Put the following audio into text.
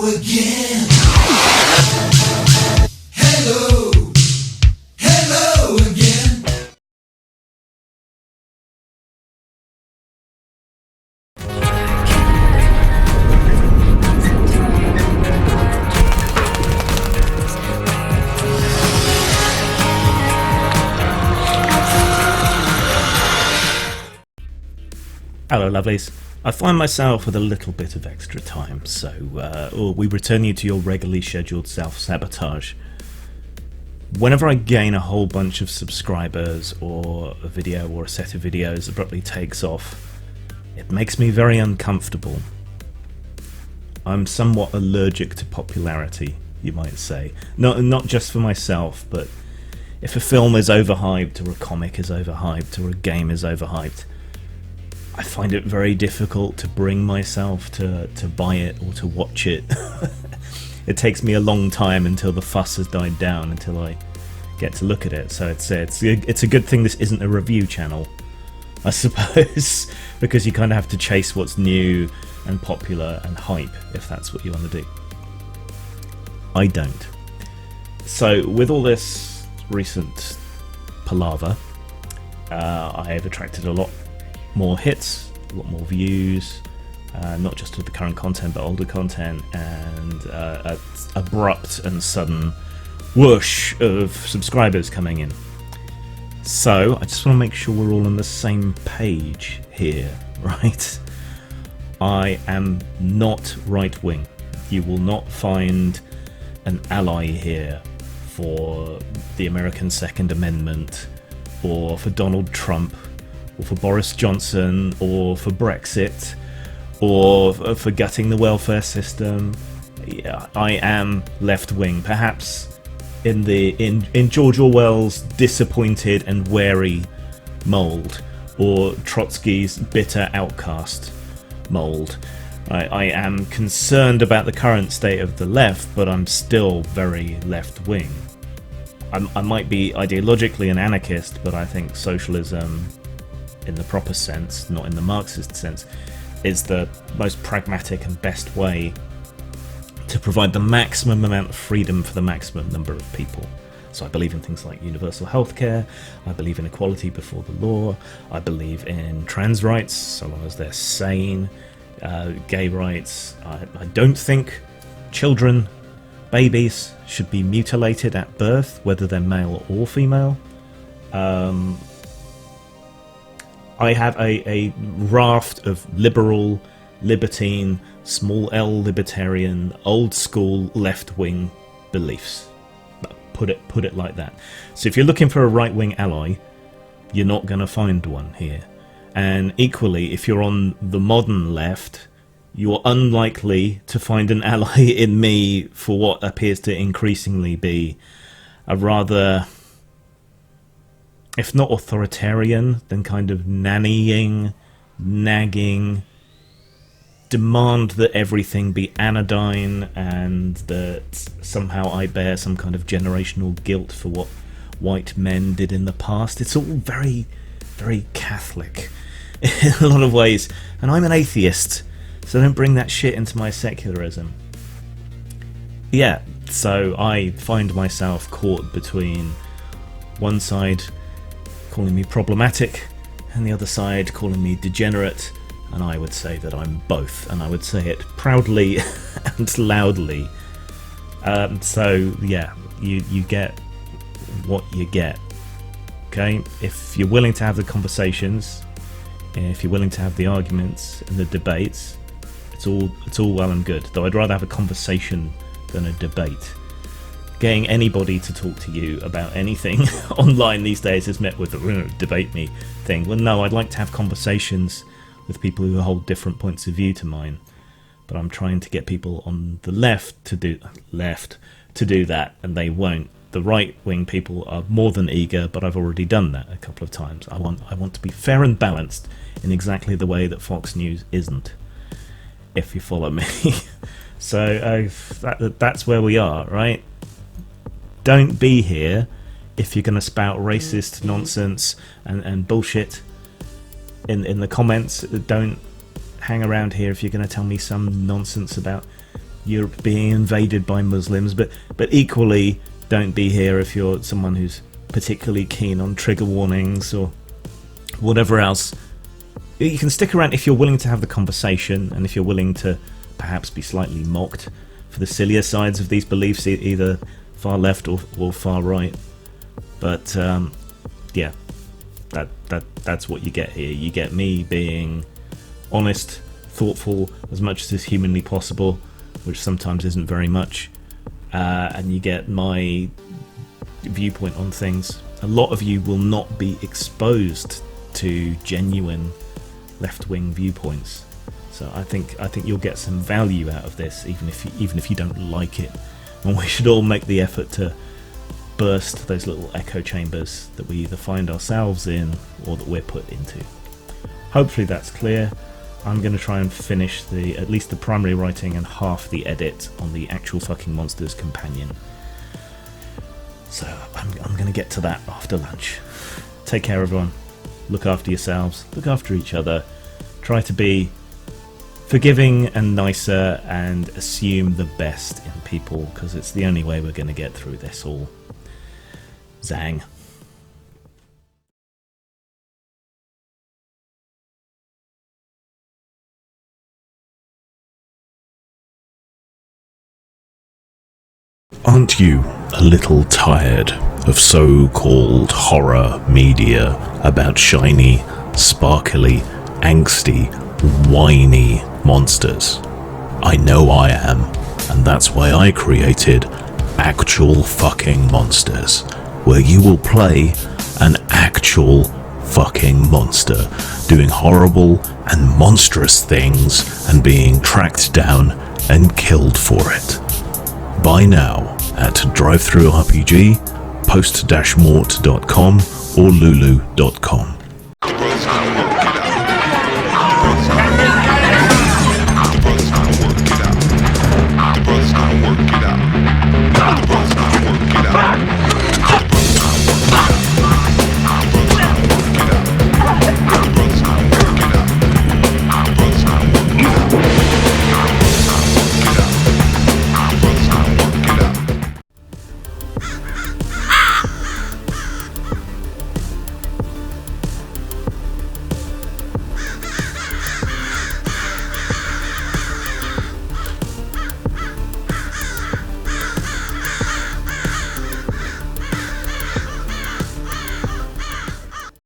again. Hello, hello again. Hello lovelies, I find myself with a little bit of extra time, so we return you to your regularly scheduled self-sabotage. Whenever I gain a whole bunch of subscribers, or a video or a set of videos abruptly takes off, it makes me very uncomfortable. I'm somewhat allergic to popularity, you might say. Not just for myself, but if a film is overhyped, or a comic is overhyped, or a game is overhyped, I find it very difficult to bring myself to buy it or to watch it. It takes me a long time until the fuss has died down, until I get to look at it. So it's a good thing this isn't a review channel, I suppose, because you kind of have to chase what's new and popular and hype if that's what you want to do. I don't. So with all this recent palaver, I have attracted a lot more hits, a lot more views, not just of the current content but older content, and an abrupt and sudden whoosh of subscribers coming in. So I just want to make sure we're all on the same page here, right? I am not right wing. You will not find an ally here for the American Second Amendment, or for Donald Trump, or for Boris Johnson, or for Brexit, or for gutting the welfare system. Yeah, I am left-wing, perhaps in George Orwell's disappointed and wary mould, or Trotsky's bitter outcast mould. I am concerned about the current state of the left, but I'm still very left-wing. I might be ideologically an anarchist, but I think socialism, in the proper sense, not in the Marxist sense, is the most pragmatic and best way to provide the maximum amount of freedom for the maximum number of people. So I believe in things like universal healthcare, I believe in equality before the law, I believe in trans rights, so long as they're sane, gay rights. I don't think children, babies, should be mutilated at birth, whether they're male or female. I have a raft of liberal, libertine, small L libertarian, old school left-wing beliefs. Put it like that. So if you're looking for a right-wing ally, you're not going to find one here. And equally, if you're on the modern left, you're unlikely to find an ally in me for what appears to increasingly be a rather, if not authoritarian, then kind of nannying, nagging, demand that everything be anodyne, and that somehow I bear some kind of generational guilt for what white men did in the past. It's all very, very Catholic in a lot of ways, and I'm an atheist, so don't bring that shit into my secularism. Yeah, so I find myself caught between one side calling me problematic and the other side calling me degenerate, and I would say that I'm both, and I would say it proudly and loudly. So yeah, you get what you get. Okay, if you're willing to have the conversations, if you're willing to have the arguments and the debates, it's all well and good. Though I'd rather have a conversation than a debate. Getting anybody to talk to you about anything online these days is met with the debate me thing. Well, no, I'd like to have conversations with people who hold different points of view to mine. But I'm trying to get people on the left to do that, and they won't. The right-wing people are more than eager, but I've already done that a couple of times. I want to be fair and balanced in exactly the way that Fox News isn't, if you follow me. So that's where we are, right? Don't be here if you're going to spout racist nonsense and bullshit in the comments. Don't hang around here if you're going to tell me some nonsense about you're being invaded by Muslims, but equally, don't be here if you're someone who's particularly keen on trigger warnings or whatever else. You can stick around if you're willing to have the conversation, and if you're willing to perhaps be slightly mocked for the sillier sides of these beliefs, either far left or far right. But yeah, that's what you get here. You get me being honest, thoughtful as much as is humanly possible, which sometimes isn't very much, and you get my viewpoint on things. A lot of you will not be exposed to genuine left-wing viewpoints, so I think you'll get some value out of this, even if you don't like it. And we should all make the effort to burst those little echo chambers that we either find ourselves in or that we're put into. Hopefully that's clear. I'm going to try and finish at least the primary writing and half the edit on the actual fucking monsters companion. So I'm going to get to that after lunch. Take care, everyone. Look after yourselves. Look after each other. Try to be forgiving and nicer and assume the best in people, because it's the only way we're going to get through this all. Zang. Aren't you a little tired of so-called horror media about shiny, sparkly, angsty, whiny monsters? I know I am, and that's why I created Actual Fucking Monsters, where you will play an actual fucking monster doing horrible and monstrous things and being tracked down and killed for it. Buy now at DriveThruRPG, post-mort.com or lulu.com.